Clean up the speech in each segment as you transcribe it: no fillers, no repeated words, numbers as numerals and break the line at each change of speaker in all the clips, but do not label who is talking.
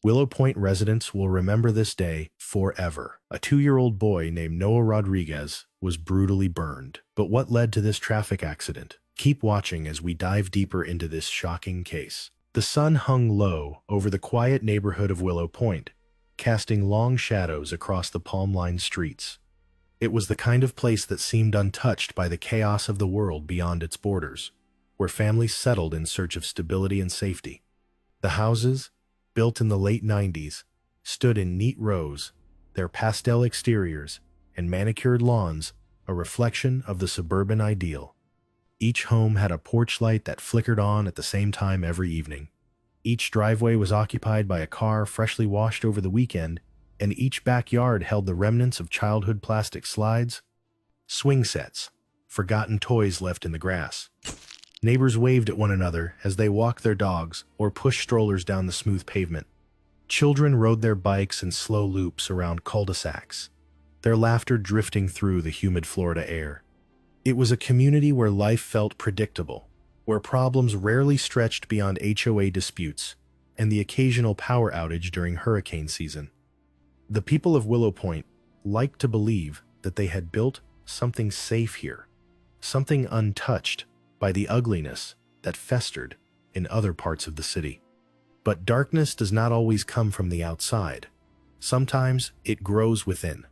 Willow Point residents will remember this day forever. A 2-year-old boy named Noah Rodriguez was brutally burned. But what led to this traffic accident? Keep watching as we dive deeper into this shocking case. The sun hung low over the quiet neighborhood of Willow Point, casting long shadows across the palm-lined streets. It was the kind of place that seemed untouched by the chaos of the world beyond its borders, where families settled in search of stability and safety. The houses, built in the late 90s, stood in neat rows, their pastel exteriors and manicured lawns a reflection of the suburban ideal. Each home had a porch light that flickered on at the same time every evening. Each driveway was occupied by a car freshly washed over the weekend, and each backyard held the remnants of childhood plastic slides, swing sets, forgotten toys left in the grass. Neighbors waved at one another as they walked their dogs or pushed strollers down the smooth pavement. Children rode their bikes in slow loops around cul-de-sacs, their laughter drifting through the humid Florida air. It was a community where life felt predictable, where problems rarely stretched beyond HOA disputes and the occasional power outage during hurricane season. The people of Willow Point liked to believe that they had built something safe here, something untouched by the ugliness that festered in other parts of the city. But darkness does not always come from the outside. Sometimes it grows within.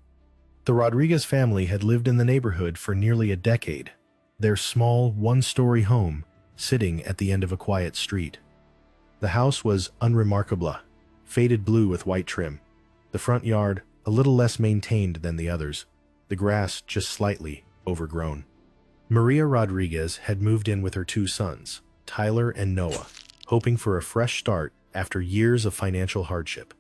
The Rodriguez family had lived in the neighborhood for nearly a decade, their small one-story home sitting at the end of a quiet street. The house was unremarkable, faded blue with white trim. The front yard a little less maintained than the others, the grass just slightly overgrown. Maria Rodriguez had moved in with her 2 sons, Tyler and Noah, hoping for a fresh start after years of financial hardship.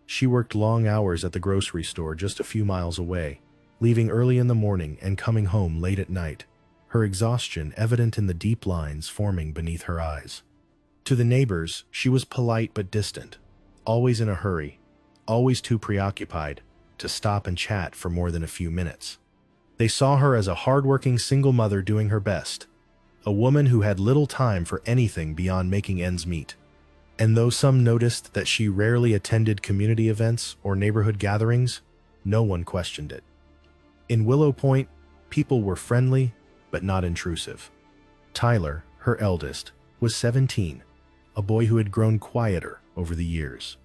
She worked long hours at the grocery store just a few miles away, leaving early in the morning and coming home late at night, her exhaustion evident in the deep lines forming beneath her eyes. To the neighbors, she was polite but distant, always in a hurry, always too preoccupied to stop and chat for more than a few minutes. They saw her as a hardworking single mother doing her best, a woman who had little time for anything beyond making ends meet. And though some noticed that she rarely attended community events or neighborhood gatherings, no one questioned it. In Willow Point, people were friendly but not intrusive. Tyler, her eldest, was 17, a boy who had grown quieter over the years.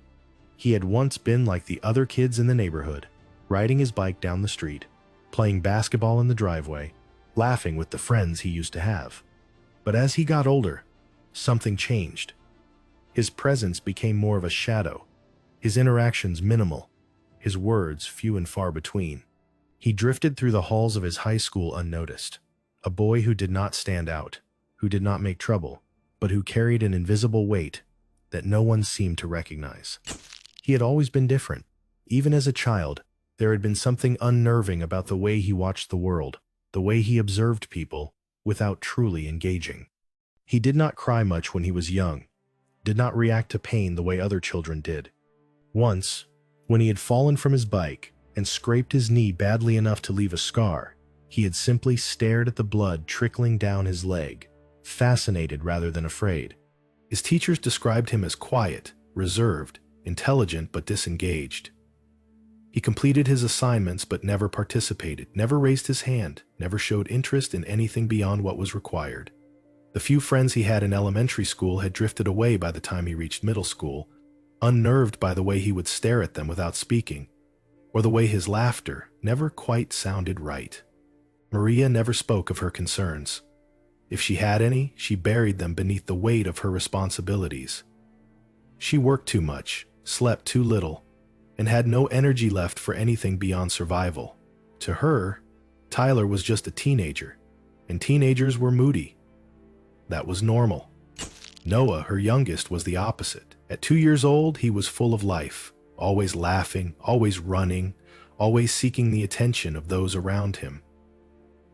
He had once been like the other kids in the neighborhood, riding his bike down the street, playing basketball in the driveway, laughing with the friends he used to have. But as he got older, something changed. His presence became more of a shadow, his interactions minimal, his words few and far between. He drifted through the halls of his high school unnoticed, a boy who did not stand out, who did not make trouble, but who carried an invisible weight that no one seemed to recognize. He had always been different. Even as a child, there had been something unnerving about the way he watched the world, the way he observed people without truly engaging. He did not cry much when he was young, did not react to pain the way other children did. Once, when he had fallen from his bike and scraped his knee badly enough to leave a scar, he had simply stared at the blood trickling down his leg, fascinated rather than afraid. His teachers described him as quiet, reserved, intelligent but disengaged. He completed his assignments but never participated, never raised his hand, never showed interest in anything beyond what was required. The few friends he had in elementary school had drifted away by the time he reached middle school, unnerved by the way he would stare at them without speaking, or the way his laughter never quite sounded right. Maria never spoke of her concerns. If she had any, she buried them beneath the weight of her responsibilities. She worked too much, slept too little, and had no energy left for anything beyond survival. To her, Tyler was just a teenager, and teenagers were moody. That was normal. Noah, her youngest, was the opposite. At 2 years old, he was full of life, always laughing, always running, always seeking the attention of those around him.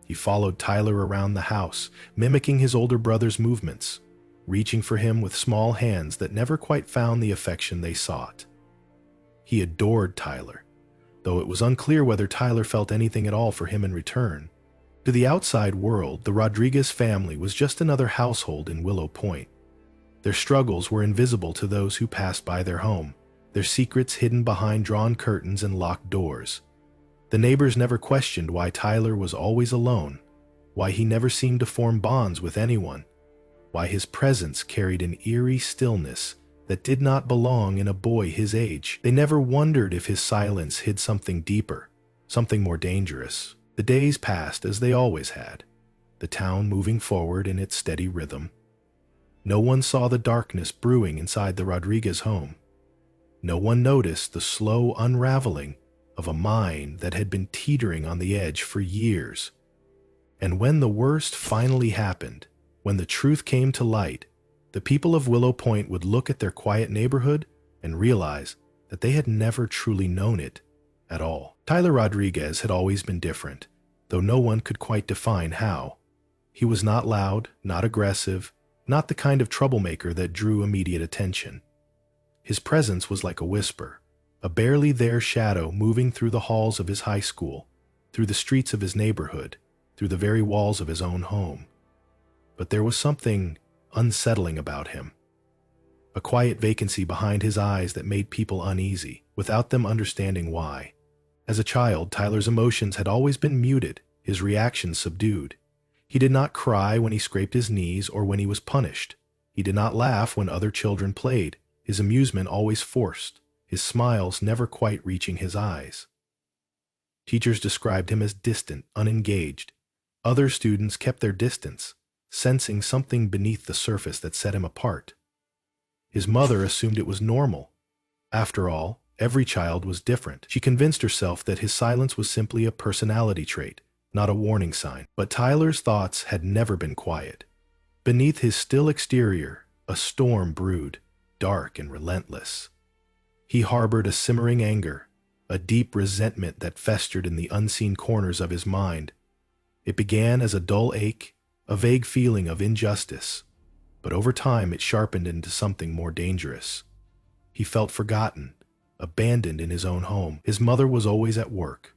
He followed Tyler around the house, mimicking his older brother's movements, reaching for him with small hands that never quite found the affection they sought. He adored Tyler, though it was unclear whether Tyler felt anything at all for him in return. To the outside world, the Rodriguez family was just another household in Willow Point. Their struggles were invisible to those who passed by their home, their secrets hidden behind drawn curtains and locked doors. The neighbors never questioned why Tyler was always alone, why he never seemed to form bonds with anyone, why his presence carried an eerie stillness that did not belong in a boy his age. They never wondered if his silence hid something deeper, something more dangerous. The days passed as they always had, the town moving forward in its steady rhythm. No one saw the darkness brewing inside the Rodriguez home. No one noticed the slow unraveling of a mind that had been teetering on the edge for years. And when the worst finally happened, when the truth came to light, the people of Willow Point would look at their quiet neighborhood and realize that they had never truly known it at all. Tyler Rodriguez had always been different, though no one could quite define how. He was not loud, not aggressive, not the kind of troublemaker that drew immediate attention. His presence was like a whisper, a barely there shadow moving through the halls of his high school, through the streets of his neighborhood, through the very walls of his own home. But there was something unsettling about him, a quiet vacancy behind his eyes that made people uneasy, without them understanding why. As a child, Tyler's emotions had always been muted, his reactions subdued. He did not cry when he scraped his knees or when he was punished. He did not laugh when other children played, his amusement always forced, his smiles never quite reaching his eyes. Teachers described him as distant, unengaged. Other students kept their distance, sensing something beneath the surface that set him apart. His mother assumed it was normal. After all, every child was different. She convinced herself that his silence was simply a personality trait, not a warning sign. But Tyler's thoughts had never been quiet. Beneath his still exterior, a storm brewed, dark and relentless. He harbored a simmering anger, a deep resentment that festered in the unseen corners of his mind. It began as a dull ache, a vague feeling of injustice, but over time it sharpened into something more dangerous. He felt forgotten, abandoned in his own home. His mother was always at work,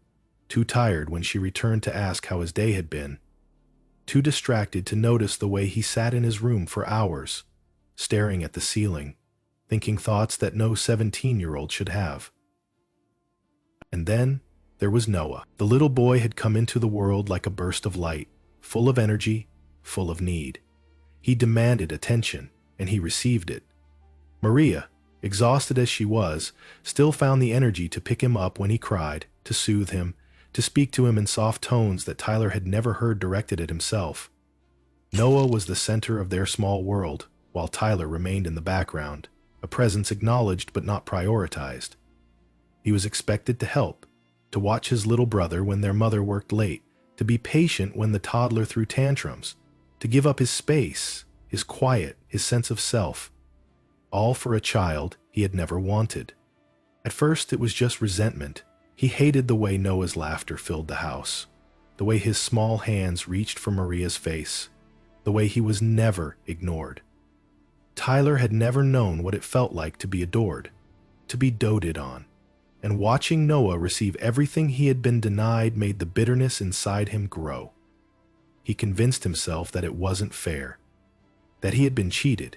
too tired when she returned to ask how his day had been, too distracted to notice the way he sat in his room for hours, staring at the ceiling, thinking thoughts that no 17-year-old should have. And then there was Noah. The little boy had come into the world like a burst of light, full of energy, full of need. He demanded attention, and he received it. Maria, exhausted as she was, still found the energy to pick him up when he cried, to soothe him, to speak to him in soft tones that Tyler had never heard directed at himself. Noah was the center of their small world, while Tyler remained in the background, a presence acknowledged but not prioritized. He was expected to help, to watch his little brother when their mother worked late, to be patient when the toddler threw tantrums, to give up his space, his quiet, his sense of self, all for a child he had never wanted. At first it was just resentment. He hated the way Noah's laughter filled the house, the way his small hands reached for Maria's face, the way he was never ignored. Tyler had never known what it felt like to be adored, to be doted on, and watching Noah receive everything he had been denied made the bitterness inside him grow. He convinced himself that it wasn't fair, that he had been cheated,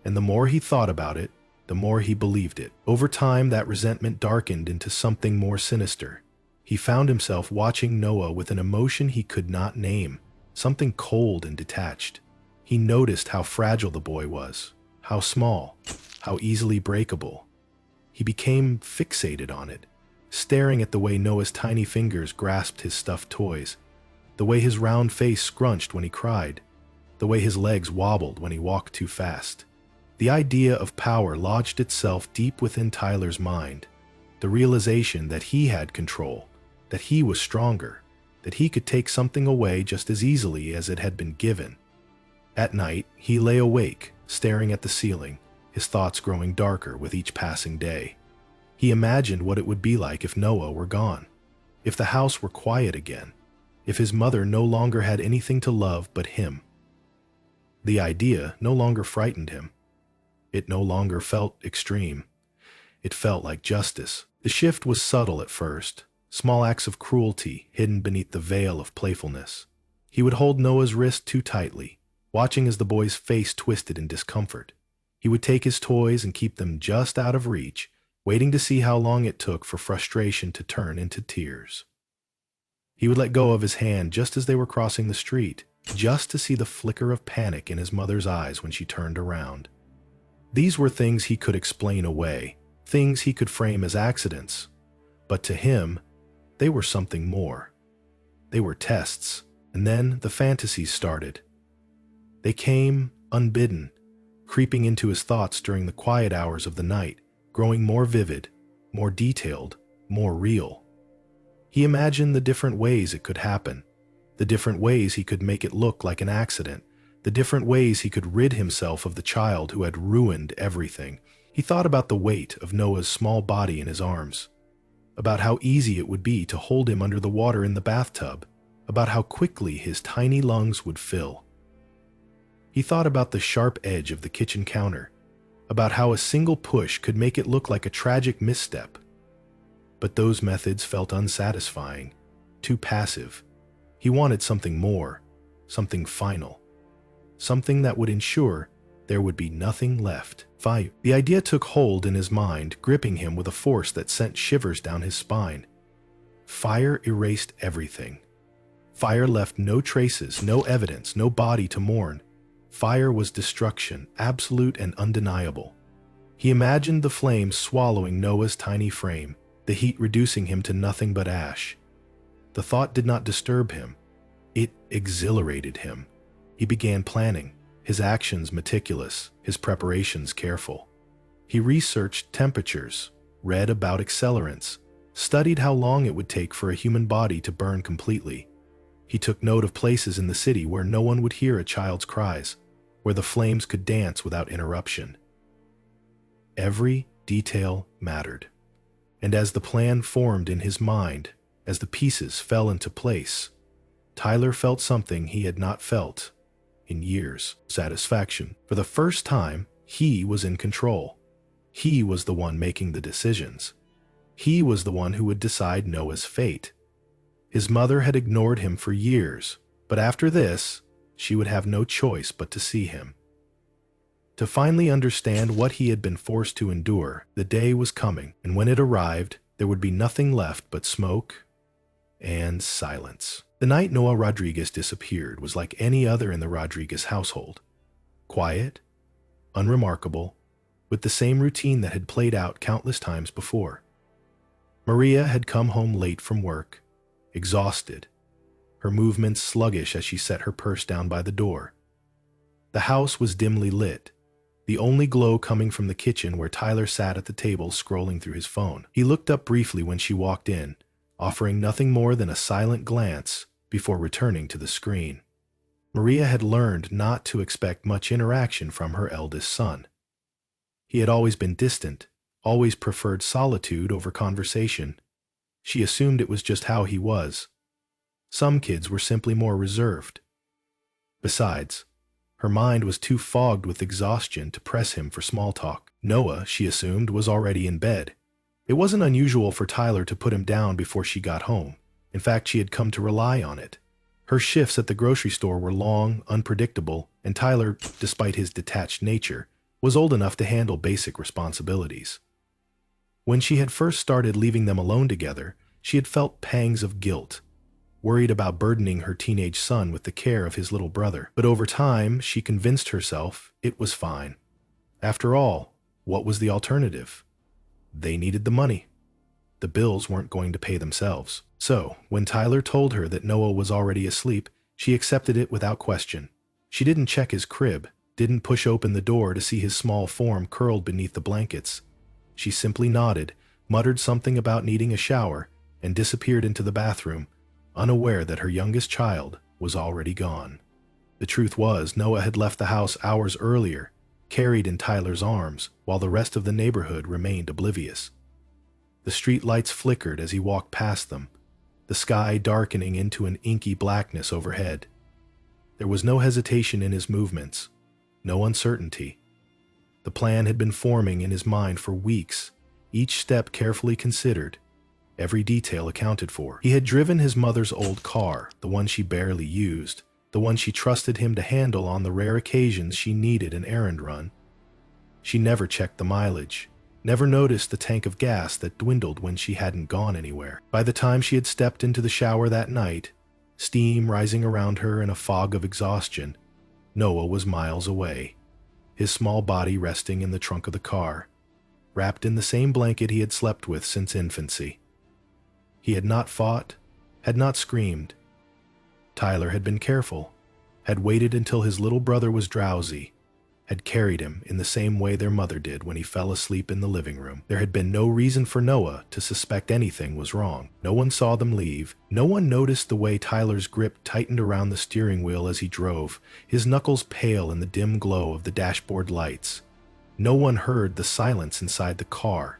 and the more he thought about it, the more he believed it. Over time, that resentment darkened into something more sinister. He found himself watching Noah with an emotion he could not name, something cold and detached. He noticed how fragile the boy was, how small, how easily breakable. He became fixated on it, staring at the way Noah's tiny fingers grasped his stuffed toys, the way his round face scrunched when he cried, the way his legs wobbled when he walked too fast. The idea of power lodged itself deep within Tyler's mind, the realization that he had control, that he was stronger, that he could take something away just as easily as it had been given. At night, he lay awake, staring at the ceiling, his thoughts growing darker with each passing day. He imagined what it would be like if Noah were gone, if the house were quiet again, if his mother no longer had anything to love but him. The idea no longer frightened him. It no longer felt extreme. It felt like justice. The shift was subtle at first, small acts of cruelty hidden beneath the veil of playfulness. He would hold Noah's wrist too tightly, watching as the boy's face twisted in discomfort. He would take his toys and keep them just out of reach, waiting to see how long it took for frustration to turn into tears. He would let go of his hand just as they were crossing the street, just to see the flicker of panic in his mother's eyes when she turned around. These were things he could explain away, things he could frame as accidents, but to him, they were something more. They were tests, and then the fantasies started. They came unbidden, creeping into his thoughts during the quiet hours of the night, growing more vivid, more detailed, more real. He imagined the different ways it could happen, the different ways he could make it look like an accident, the different ways he could rid himself of the child who had ruined everything. He thought about the weight of Noah's small body in his arms, about how easy it would be to hold him under the water in the bathtub, about how quickly his tiny lungs would fill. He thought about the sharp edge of the kitchen counter, about how a single push could make it look like a tragic misstep. But those methods felt unsatisfying, too passive. He wanted something more, something final, something that would ensure there would be nothing left. Fire. The idea took hold in his mind, gripping him with a force that sent shivers down his spine. Fire erased everything. Fire left no traces, no evidence, no body to mourn. Fire was destruction, absolute and undeniable. He imagined the flames swallowing Noah's tiny frame, the heat reducing him to nothing but ash. The thought did not disturb him. It exhilarated him. He began planning, his actions meticulous, his preparations careful. He researched temperatures, read about accelerants, studied how long it would take for a human body to burn completely. He took note of places in the city where no one would hear a child's cries, where the flames could dance without interruption. Every detail mattered. And as the plan formed in his mind, as the pieces fell into place, Tyler felt something he had not felt in years: satisfaction. For the first time, he was in control. He was the one making the decisions. He was the one who would decide Noah's fate. His mother had ignored him for years, but after this, she would have no choice but to see him. To finally understand what he had been forced to endure, the day was coming, and when it arrived, there would be nothing left but smoke and silence. The night Noah Rodriguez disappeared was like any other in the Rodriguez household. Quiet, unremarkable, with the same routine that had played out countless times before. Maria had come home late from work, exhausted, her movements sluggish as she set her purse down by the door. The house was dimly lit, the only glow coming from the kitchen where Tyler sat at the table scrolling through his phone. He looked up briefly when she walked in, offering nothing more than a silent glance before returning to the screen. Maria had learned not to expect much interaction from her eldest son. He had always been distant, always preferred solitude over conversation. She assumed it was just how he was. Some kids were simply more reserved. Besides, her mind was too fogged with exhaustion to press him for small talk. Noah, she assumed, was already in bed. It wasn't unusual for Tyler to put him down before she got home. In fact, she had come to rely on it. Her shifts at the grocery store were long, unpredictable, and Tyler, despite his detached nature, was old enough to handle basic responsibilities. When she had first started leaving them alone together, she had felt pangs of guilt, worried about burdening her teenage son with the care of his little brother. But over time, she convinced herself it was fine. After all, what was the alternative? They needed the money. The bills weren't going to pay themselves. So, when Tyler told her that Noah was already asleep, she accepted it without question. She didn't check his crib, didn't push open the door to see his small form curled beneath the blankets. She simply nodded, muttered something about needing a shower, and disappeared into the bathroom, unaware that her youngest child was already gone. The truth was, Noah had left the house hours earlier, carried in Tyler's arms, while the rest of the neighborhood remained oblivious. The street lights flickered as he walked past them, the sky darkening into an inky blackness overhead. There was no hesitation in his movements, no uncertainty. The plan had been forming in his mind for weeks, each step carefully considered, every detail accounted for. He had driven his mother's old car, the one she barely used, the one she trusted him to handle on the rare occasions she needed an errand run. She never checked the mileage, never noticed the tank of gas that dwindled when she hadn't gone anywhere. By the time she had stepped into the shower that night, steam rising around her in a fog of exhaustion, Noah was miles away, his small body resting in the trunk of the car, wrapped in the same blanket he had slept with since infancy. He had not fought, had not screamed. Tyler had been careful, had waited until his little brother was drowsy, had carried him in the same way their mother did when he fell asleep in the living room. There had been no reason for Noah to suspect anything was wrong. No one saw them leave. No one noticed the way Tyler's grip tightened around the steering wheel as he drove, his knuckles pale in the dim glow of the dashboard lights. No one heard the silence inside the car,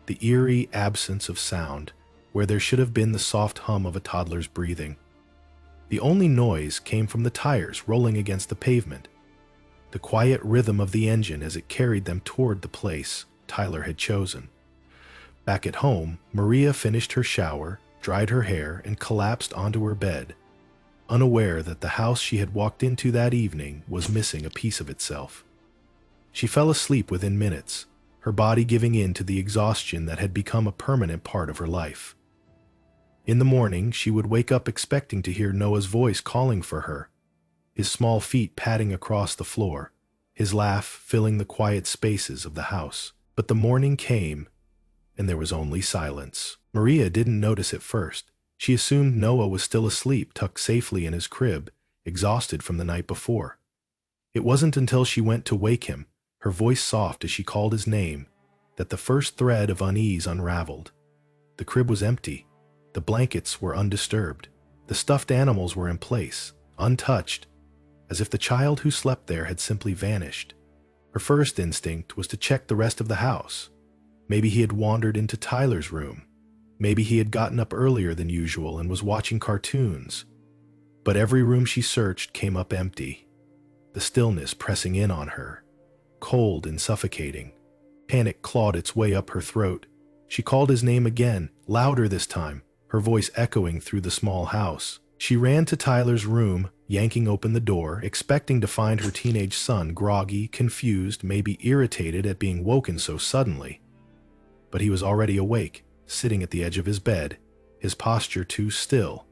the eerie absence of sound, where there should have been the soft hum of a toddler's breathing. The only noise came from the tires rolling against the pavement, the quiet rhythm of the engine as it carried them toward the place Tyler had chosen. Back at home, Maria finished her shower, dried her hair, and collapsed onto her bed, unaware that the house she had walked into that evening was missing a piece of itself. She fell asleep within minutes, her body giving in to the exhaustion that had become a permanent part of her life. In the morning, she would wake up expecting to hear Noah's voice calling for her, his small feet padding across the floor, his laugh filling the quiet spaces of the house. But the morning came, and there was only silence. Maria didn't notice at first. She assumed Noah was still asleep, tucked safely in his crib, exhausted from the night before. It wasn't until she went to wake him, her voice soft as she called his name, that the first thread of unease unraveled. The crib was empty. The blankets were undisturbed. The stuffed animals were in place, untouched, as if the child who slept there had simply vanished. Her first instinct was to check the rest of the house. Maybe he had wandered into Tyler's room. Maybe he had gotten up earlier than usual and was watching cartoons. But every room she searched came up empty, the stillness pressing in on her, cold and suffocating. Panic clawed its way up her throat. She called his name again, louder this time, her voice echoing through the small house. She ran to Tyler's room, yanking open the door, expecting to find her teenage son groggy, confused, maybe irritated at being woken so suddenly. But he was already awake, sitting at the edge of his bed, his posture too still,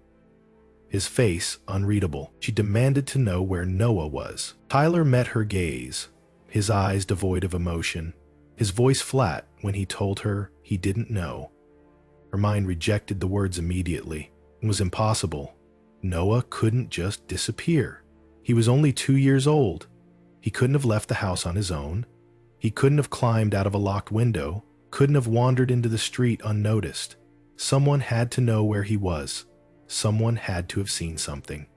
his face unreadable. She demanded to know where Noah was. Tyler met her gaze, his eyes devoid of emotion, his voice flat when he told her he didn't know. Her mind rejected the words immediately. It was impossible. Noah couldn't just disappear. He was only 2 years old. He couldn't have left the house on his own. He couldn't have climbed out of a locked window, couldn't have wandered into the street unnoticed. Someone had to know where he was. Someone had to have seen something.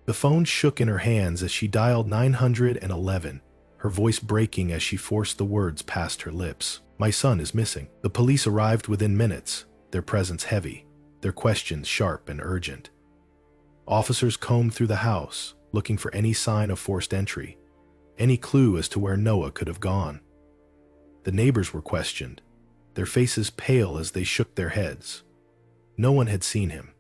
The phone shook in her hands as she dialed 911, her voice breaking as she forced the words past her lips. "My son is missing." The police arrived within minutes, their presence heavy, their questions sharp and urgent. Officers combed through the house, looking for any sign of forced entry, any clue as to where Noah could have gone. The neighbors were questioned, their faces pale as they shook their heads. No one had seen him.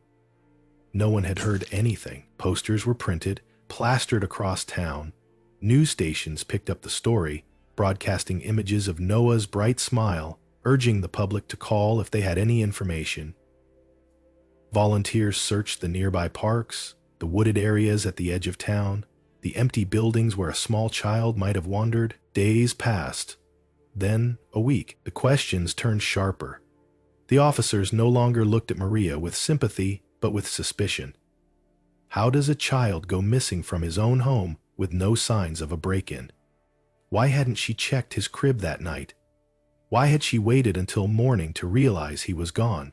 No one had heard anything. Posters were printed, plastered across town. News stations picked up the story, broadcasting images of Noah's bright smile, urging the public to call if they had any information. Volunteers searched the nearby parks, the wooded areas at the edge of town, the empty buildings where a small child might have wandered. Days passed. Then, a week. The questions turned sharper. The officers no longer looked at Maria with sympathy, but with suspicion. How does a child go missing from his own home with no signs of a break-in? Why hadn't she checked his crib that night? Why had she waited until morning to realize he was gone?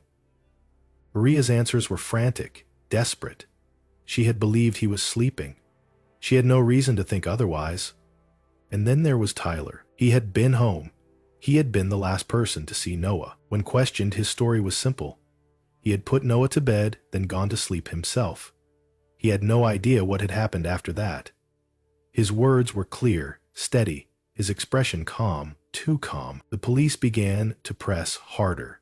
Maria's answers were frantic, desperate. She had believed he was sleeping. She had no reason to think otherwise. And then there was Tyler. He had been home. He had been the last person to see Noah. When questioned, his story was simple. He had put Noah to bed, then gone to sleep himself. He had no idea what had happened after that. His words were clear, steady, his expression calm, too calm. The police began to press harder.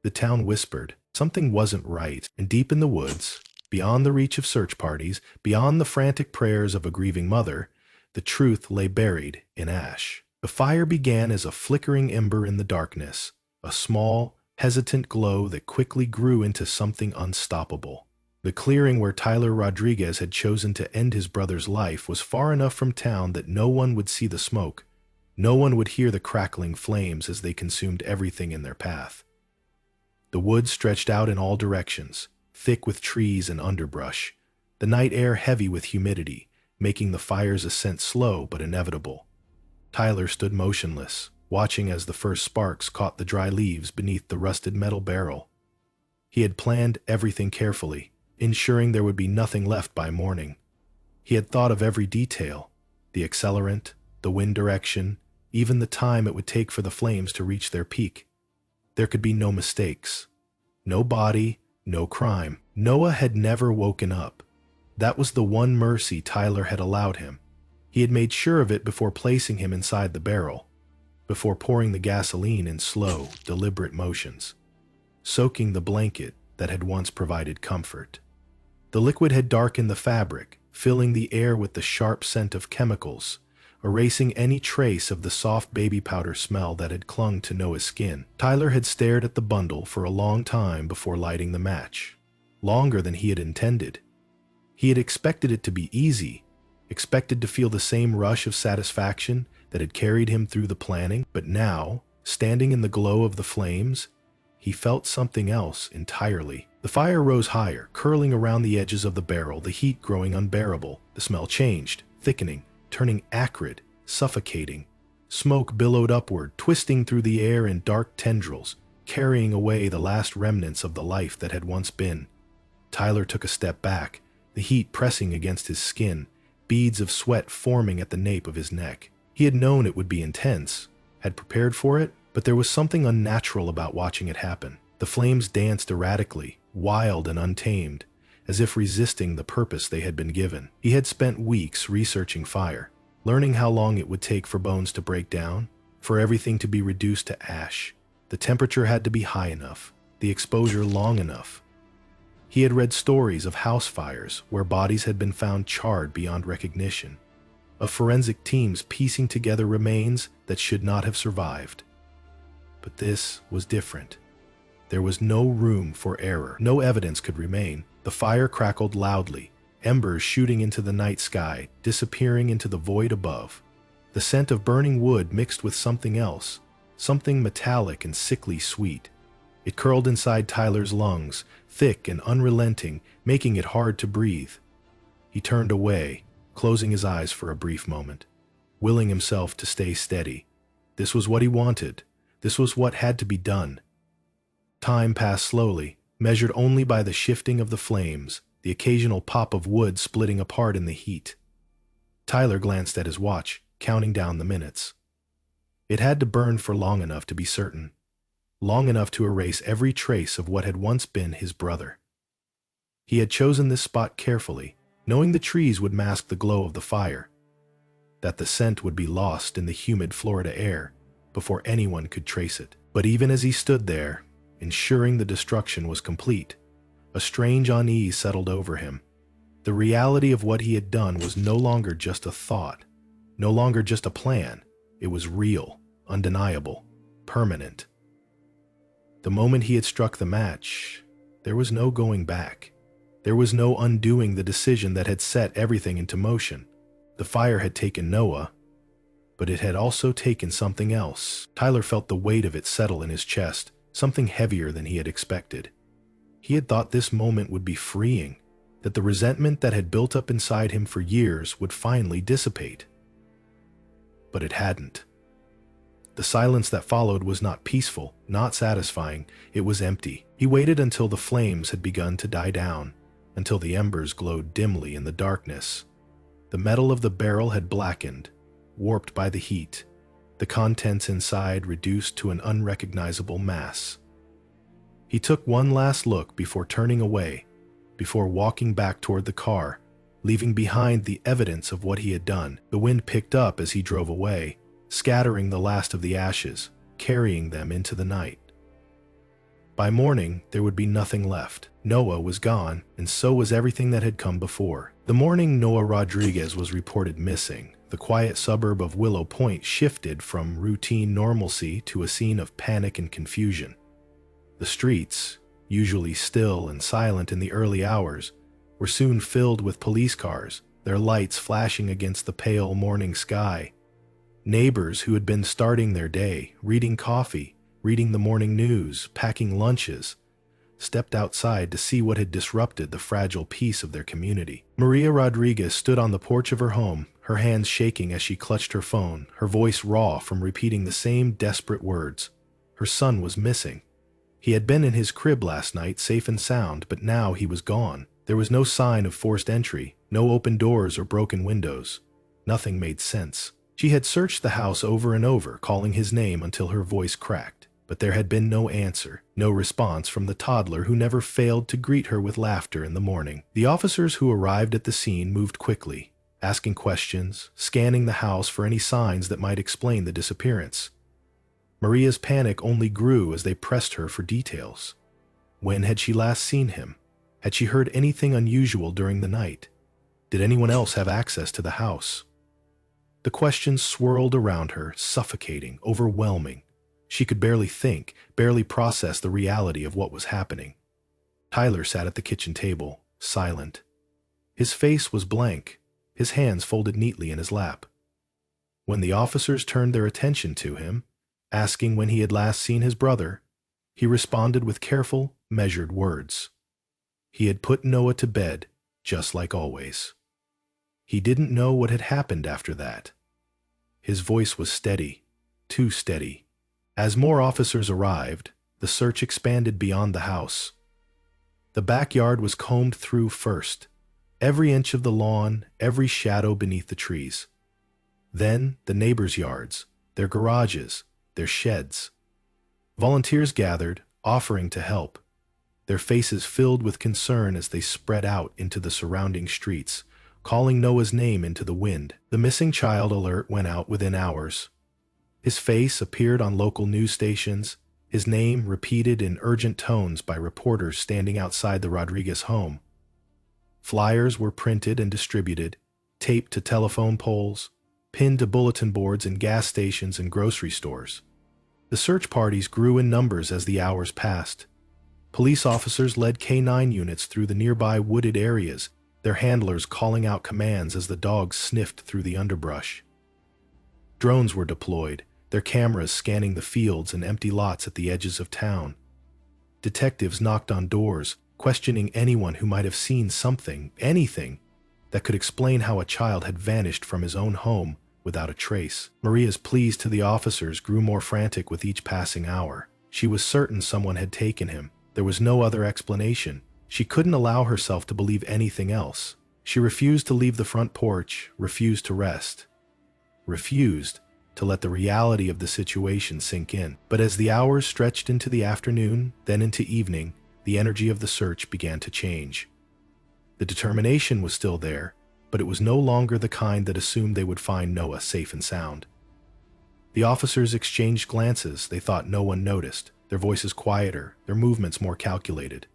The town whispered. Something wasn't right, and deep in the woods, beyond the reach of search parties, beyond the frantic prayers of a grieving mother, the truth lay buried in ash. The fire began as a flickering ember in the darkness, a small, hesitant glow that quickly grew into something unstoppable. The clearing where Tyler Rodriguez had chosen to end his brother's life was far enough from town that no one would see the smoke. No one would hear the crackling flames as they consumed everything in their path. The woods stretched out in all directions, thick with trees and underbrush, the night air heavy with humidity, making the fire's ascent slow but inevitable. Tyler stood motionless, watching as the first sparks caught the dry leaves beneath the rusted metal barrel. He had planned everything carefully, ensuring there would be nothing left by morning. He had thought of every detail, the accelerant, the wind direction, even the time it would take for the flames to reach their peak. There could be no mistakes. No body, no crime. Noah had never woken up. That was the one mercy Tyler had allowed him. He had made sure of it before placing him inside the barrel, before pouring the gasoline in slow, deliberate motions, soaking the blanket that had once provided comfort. The liquid had darkened the fabric, filling the air with the sharp scent of chemicals, erasing any trace of the soft baby powder smell that had clung to Noah's skin. Tyler had stared at the bundle for a long time before lighting the match, longer than he had intended. He had expected it to be easy, expected to feel the same rush of satisfaction that had carried him through the planning, but now, standing in the glow of the flames, he felt something else entirely. The fire rose higher, curling around the edges of the barrel, the heat growing unbearable. The smell changed, thickening, turning acrid, suffocating. Smoke billowed upward, twisting through the air in dark tendrils, carrying away the last remnants of the life that had once been. Tyler took a step back, the heat pressing against his skin, beads of sweat forming at the nape of his neck. He had known it would be intense, had prepared for it, but there was something unnatural about watching it happen. The flames danced erratically, wild and untamed, as if resisting the purpose they had been given. He had spent weeks researching fire, learning how long it would take for bones to break down, for everything to be reduced to ash. The temperature had to be high enough, the exposure long enough. He had read stories of house fires where bodies had been found charred beyond recognition, of forensic teams piecing together remains that should not have survived. But this was different. There was no room for error. No evidence could remain. The fire crackled loudly, embers shooting into the night sky, disappearing into the void above. The scent of burning wood mixed with something else, something metallic and sickly sweet. It curled inside Tyler's lungs, thick and unrelenting, making it hard to breathe. He turned away, closing his eyes for a brief moment, willing himself to stay steady. This was what he wanted. This was what had to be done. Time passed slowly, measured only by the shifting of the flames, the occasional pop of wood splitting apart in the heat. Tyler glanced at his watch, counting down the minutes. It had to burn for long enough to be certain, long enough to erase every trace of what had once been his brother. He had chosen this spot carefully, knowing the trees would mask the glow of the fire, that the scent would be lost in the humid Florida air before anyone could trace it. But even as he stood there, ensuring the destruction was complete, a strange unease settled over him. The reality of what he had done was no longer just a thought, no longer just a plan. It was real, undeniable, permanent. The moment he had struck the match, there was no going back. There was no undoing the decision that had set everything into motion. The fire had taken Noah, but it had also taken something else. Tyler felt the weight of it settle in his chest, something heavier than he had expected. He had thought this moment would be freeing, that the resentment that had built up inside him for years would finally dissipate. But it hadn't. The silence that followed was not peaceful, not satisfying. It was empty. He waited until the flames had begun to die down, until the embers glowed dimly in the darkness. The metal of the barrel had blackened, warped by the heat, the contents inside reduced to an unrecognizable mass. He took one last look before turning away, before walking back toward the car, leaving behind the evidence of what he had done. The wind picked up as he drove away, scattering the last of the ashes, carrying them into the night. By morning, there would be nothing left. Noah was gone, and so was everything that had come before. The morning Noah Rodriguez was reported missing, The quiet suburb of Willow Point shifted from routine normalcy to a scene of panic and confusion. The streets, usually still and silent in the early hours, were soon filled with police cars, their lights flashing against the pale morning sky. Neighbors who had been starting their day, reading coffee, reading the morning news, packing lunches, stepped outside to see what had disrupted the fragile peace of their community. Maria Rodriguez stood on the porch of her home, her hands shaking as she clutched her phone, her voice raw from repeating the same desperate words. Her son was missing. He had been in his crib last night, safe and sound, but now he was gone. There was no sign of forced entry, no open doors or broken windows. Nothing made sense. She had searched the house over and over, calling his name until her voice cracked. But there had been no answer, no response from the toddler who never failed to greet her with laughter in the morning. The officers who arrived at the scene moved quickly, asking questions, scanning the house for any signs that might explain the disappearance. Maria's panic only grew as they pressed her for details. When had she last seen him? Had she heard anything unusual during the night? Did anyone else have access to the house? The questions swirled around her, suffocating, overwhelming. She could barely think, barely process the reality of what was happening. Tyler sat at the kitchen table, silent. His face was blank, his hands folded neatly in his lap. When the officers turned their attention to him, asking when he had last seen his brother, he responded with careful, measured words. He had put Noah to bed, just like always. He didn't know what had happened after that. His voice was steady, too steady. As more officers arrived, the search expanded beyond the house. The backyard was combed through first, every inch of the lawn, every shadow beneath the trees. Then the neighbors' yards, their garages, their sheds. Volunteers gathered, offering to help, their faces filled with concern as they spread out into the surrounding streets, calling Noah's name into the wind. The missing child alert went out within hours. His face appeared on local news stations, his name repeated in urgent tones by reporters standing outside the Rodriguez home. Flyers were printed and distributed, taped to telephone poles, pinned to bulletin boards in gas stations and grocery stores. The search parties grew in numbers as the hours passed. Police officers led K-9 units through the nearby wooded areas, their handlers calling out commands as the dogs sniffed through the underbrush. Drones were deployed, their cameras scanning the fields and empty lots at the edges of town. Detectives knocked on doors, questioning anyone who might have seen something, anything, that could explain how a child had vanished from his own home without a trace. Maria's pleas to the officers grew more frantic with each passing hour. She was certain someone had taken him. There was no other explanation. She couldn't allow herself to believe anything else. She refused to leave the front porch, refused to rest, refused to let the reality of the situation sink in. But as the hours stretched into the afternoon, then into evening, the energy of the search began to change. The determination was still there, but it was no longer the kind that assumed they would find Noah safe and sound. The officers exchanged glances they thought no one noticed, their voices quieter, their movements more calculated.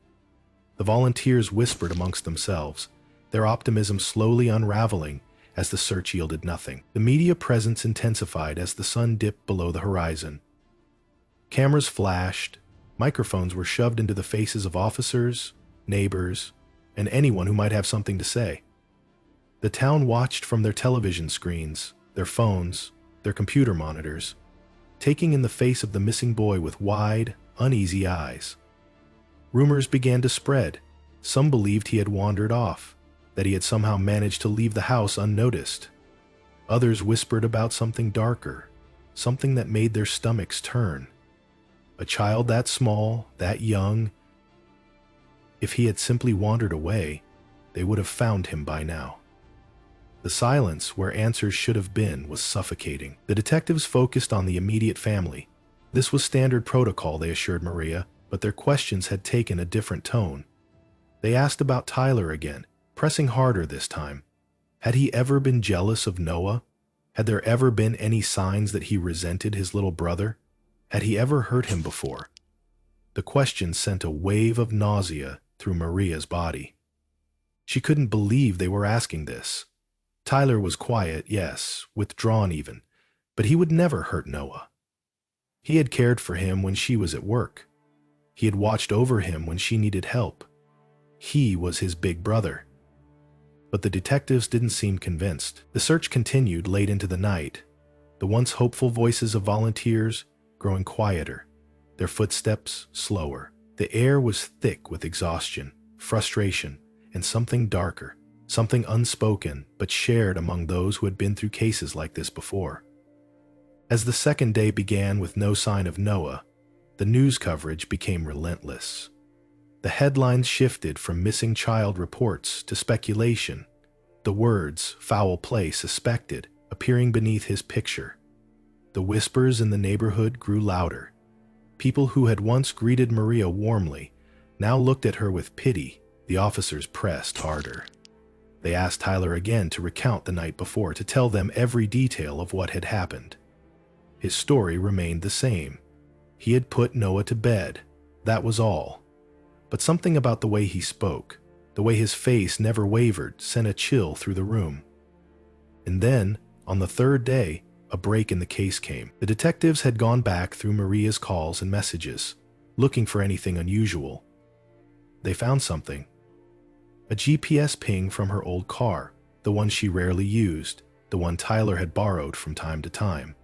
The volunteers whispered amongst themselves, their optimism slowly unraveling as the search yielded nothing. The media presence intensified as the sun dipped below the horizon. Cameras flashed, microphones were shoved into the faces of officers, neighbors, and anyone who might have something to say. The town watched from their television screens, their phones, their computer monitors, taking in the face of the missing boy with wide, uneasy eyes. Rumors began to spread. Some believed he had wandered off, that he had somehow managed to leave the house unnoticed. Others whispered about something darker, something that made their stomachs turn. A child that small, that young. If he had simply wandered away, they would have found him by now. The silence, where answers should have been, was suffocating. The detectives focused on the immediate family. This was standard protocol, they assured Maria, but their questions had taken a different tone. They asked about Tyler again, pressing harder this time. Had he ever been jealous of Noah? Had there ever been any signs that he resented his little brother? Had he ever hurt him before? The question sent a wave of nausea through Maria's body. She couldn't believe they were asking this. Tyler was quiet, yes, withdrawn even, but he would never hurt Noah. He had cared for him when she was at work. He had watched over him when she needed help. He was his big brother. But the detectives didn't seem convinced. The search continued late into the night, the once hopeful voices of volunteers growing quieter, their footsteps slower. The air was thick with exhaustion, frustration, and something darker, something unspoken but shared among those who had been through cases like this before. As the second day began with no sign of Noah, the news coverage became relentless. The headlines shifted from missing child reports to speculation, the words "foul play suspected" appearing beneath his picture. The whispers in the neighborhood grew louder. People who had once greeted Maria warmly now looked at her with pity. The officers pressed harder. They asked Tyler again to recount the night before, to tell them every detail of what had happened. His story remained the same. He had put Noah to bed, that was all. But something about the way he spoke, the way his face never wavered, sent a chill through the room. And then, on the third day, a break in the case came. The detectives had gone back through Maria's calls and messages, looking for anything unusual. They found something. A GPS ping from her old car, the one she rarely used, the one Tyler had borrowed from time to time.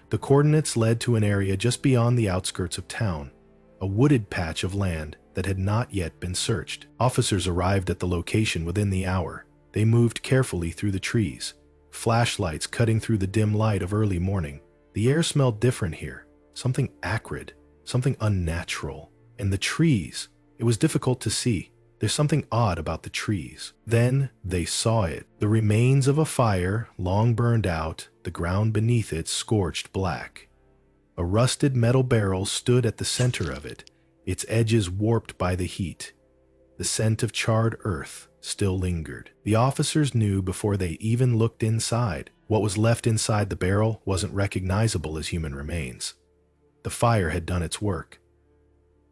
The coordinates led to an area just beyond the outskirts of town, a wooded patch of land that had not yet been searched. Officers arrived at the location within the hour. They moved carefully through the trees, flashlights cutting through the dim light of early morning. The air smelled different here, something acrid, something unnatural. And the trees, it was difficult to see. There's something odd about the trees. Then they saw it. The remains of a fire, long burned out, the ground beneath it scorched black. A rusted metal barrel stood at the center of it, its edges warped by the heat. The scent of charred earth still lingered. The officers knew before they even looked inside. What was left inside the barrel wasn't recognizable as human remains. The fire had done its work.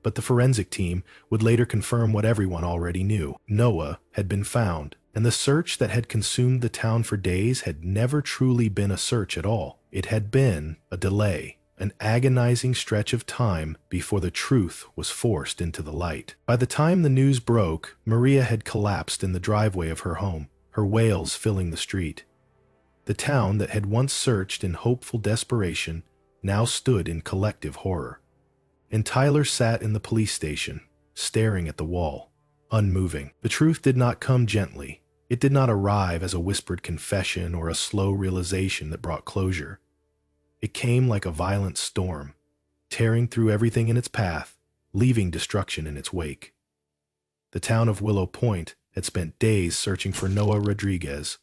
But the forensic team would later confirm what everyone already knew. Noah had been found, and the search that had consumed the town for days had never truly been a search at all. It had been a delay, an agonizing stretch of time before the truth was forced into the light. By the time the news broke, Maria had collapsed in the driveway of her home, her wails filling the street. The town that had once searched in hopeful desperation now stood in collective horror. And Tyler sat in the police station, staring at the wall, unmoving. The truth did not come gently. It did not arrive as a whispered confession or a slow realization that brought closure. It came like a violent storm, tearing through everything in its path, leaving destruction in its wake. The town of Willow Point had spent days searching for Noah Rodriguez,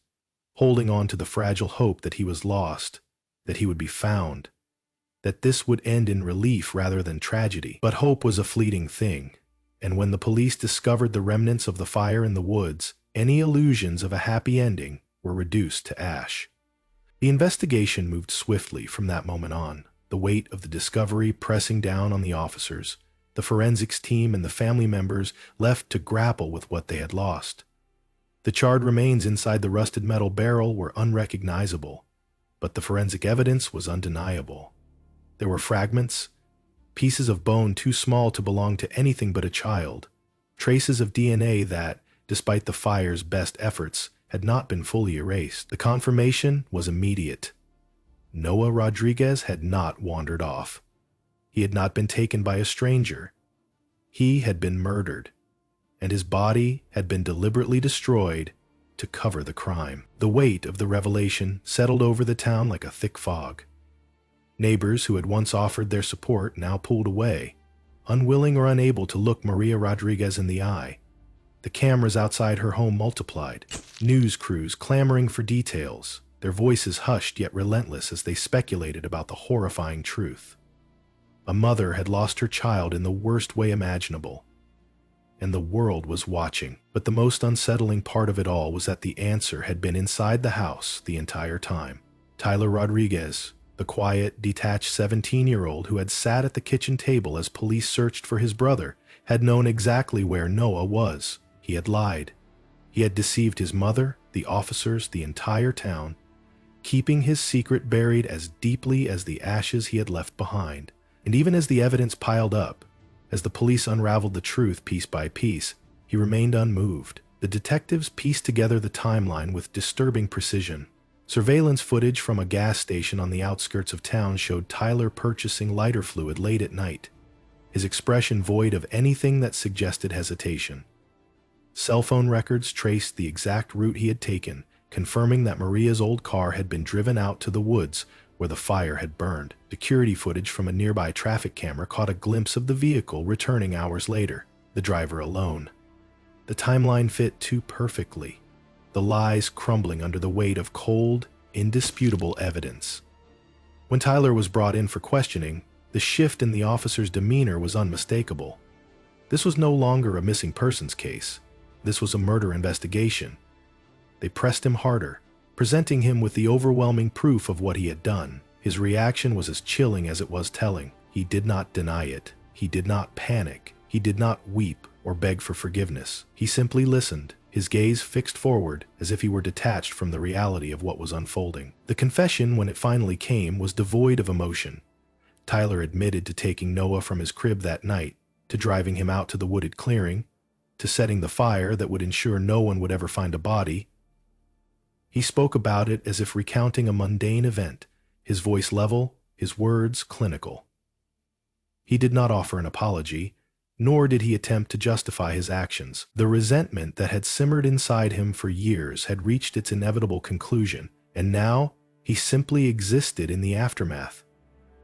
holding on to the fragile hope that he was lost, that he would be found, that this would end in relief rather than tragedy. But hope was a fleeting thing, and when the police discovered the remnants of the fire in the woods, any illusions of a happy ending were reduced to ash. The investigation moved swiftly from that moment on, the weight of the discovery pressing down on the officers, the forensics team and the family members left to grapple with what they had lost. The charred remains inside the rusted metal barrel were unrecognizable, but the forensic evidence was undeniable. There were fragments, pieces of bone too small to belong to anything but a child, traces of DNA that, despite the fire's best efforts, had not been fully erased. The confirmation was immediate. Noah Rodriguez had not wandered off. He had not been taken by a stranger. He had been murdered, and his body had been deliberately destroyed to cover the crime. The weight of the revelation settled over the town like a thick fog. Neighbors who had once offered their support now pulled away, unwilling or unable to look Maria Rodriguez in the eye. The cameras outside her home multiplied, news crews clamoring for details, their voices hushed yet relentless as they speculated about the horrifying truth. A mother had lost her child in the worst way imaginable, and the world was watching. But the most unsettling part of it all was that the answer had been inside the house the entire time. Tyler Rodriguez, the quiet, detached 17-year-old who had sat at the kitchen table as police searched for his brother, had known exactly where Noah was. He had lied. He had deceived his mother, the officers, the entire town, keeping his secret buried as deeply as the ashes he had left behind. And even as the evidence piled up, as the police unraveled the truth piece by piece, he remained unmoved. The detectives pieced together the timeline with disturbing precision. Surveillance footage from a gas station on the outskirts of town showed Tyler purchasing lighter fluid late at night, his expression void of anything that suggested hesitation. Cell phone records traced the exact route he had taken, confirming that Maria's old car had been driven out to the woods where the fire had burned. Security footage from a nearby traffic camera caught a glimpse of the vehicle returning hours later, the driver alone. The timeline fit too perfectly, the lies crumbling under the weight of cold, indisputable evidence. When Tyler was brought in for questioning, the shift in the officer's demeanor was unmistakable. This was no longer a missing persons case. This was a murder investigation. They pressed him harder, presenting him with the overwhelming proof of what he had done. His reaction was as chilling as it was telling. He did not deny it. He did not panic. He did not weep or beg for forgiveness. He simply listened, his gaze fixed forward as if he were detached from the reality of what was unfolding. The confession, when it finally came, was devoid of emotion. Tyler admitted to taking Noah from his crib that night, to driving him out to the wooded clearing, to setting the fire that would ensure no one would ever find a body. He spoke about it as if recounting a mundane event, his voice level, his words clinical. He did not offer an apology, nor did he attempt to justify his actions. The resentment that had simmered inside him for years had reached its inevitable conclusion, and now he simply existed in the aftermath.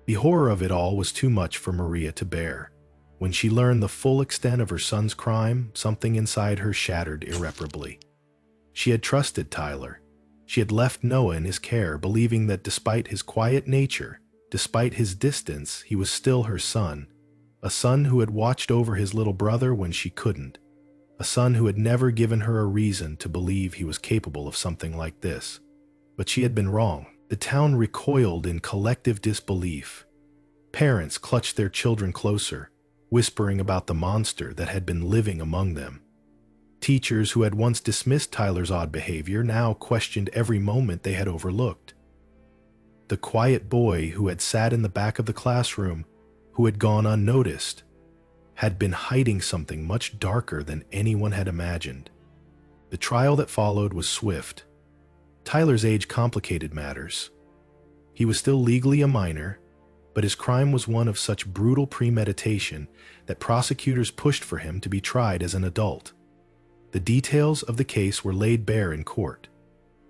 The horror of it all was too much for Maria to bear. When she learned the full extent of her son's crime, something inside her shattered irreparably. She had trusted Tyler. She had left Noah in his care, believing that despite his quiet nature, despite his distance, he was still her son. A son who had watched over his little brother when she couldn't. A son who had never given her a reason to believe he was capable of something like this. But she had been wrong. The town recoiled in collective disbelief. Parents clutched their children closer, whispering about the monster that had been living among them. Teachers who had once dismissed Tyler's odd behavior now questioned every moment they had overlooked. The quiet boy who had sat in the back of the classroom, who had gone unnoticed, had been hiding something much darker than anyone had imagined. The trial that followed was swift. Tyler's age complicated matters. He was still legally a minor, but his crime was one of such brutal premeditation that prosecutors pushed for him to be tried as an adult. The details of the case were laid bare in court,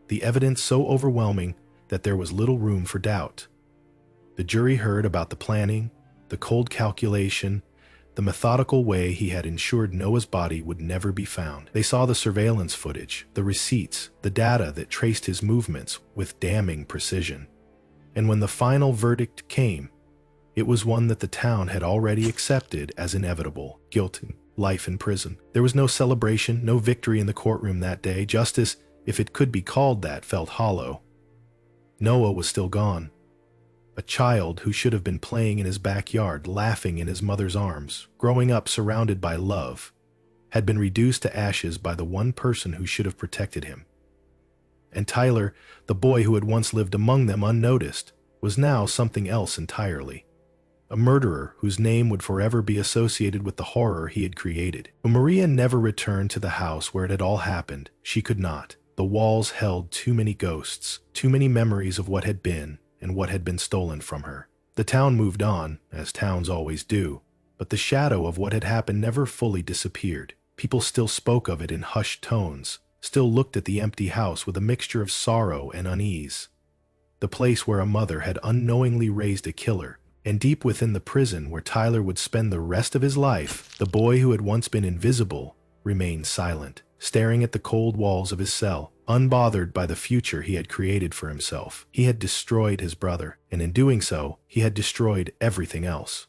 the evidence so overwhelming that there was little room for doubt. The jury heard about the planning, the cold calculation, the methodical way he had ensured Noah's body would never be found. They saw the surveillance footage, the receipts, the data that traced his movements with damning precision. And when the final verdict came, it was one that the town had already accepted as inevitable: guilty, life in prison. There was no celebration, no victory in the courtroom that day. Justice, if it could be called that, felt hollow. Noah was still gone. A child who should have been playing in his backyard, laughing in his mother's arms, growing up surrounded by love, had been reduced to ashes by the one person who should have protected him. And Tyler, the boy who had once lived among them unnoticed, was now something else entirely. A murderer whose name would forever be associated with the horror he had created. But Maria never returned to the house where it had all happened. She could not. The walls held too many ghosts, too many memories of what had been and what had been stolen from her. The town moved on, as towns always do, but the shadow of what had happened never fully disappeared. People still spoke of it in hushed tones, still looked at the empty house with a mixture of sorrow and unease. The place where a mother had unknowingly raised a killer, and deep within the prison where Tyler would spend the rest of his life, the boy who had once been invisible remained silent, staring at the cold walls of his cell, unbothered by the future he had created for himself. He had destroyed his brother, and in doing so, he had destroyed everything else.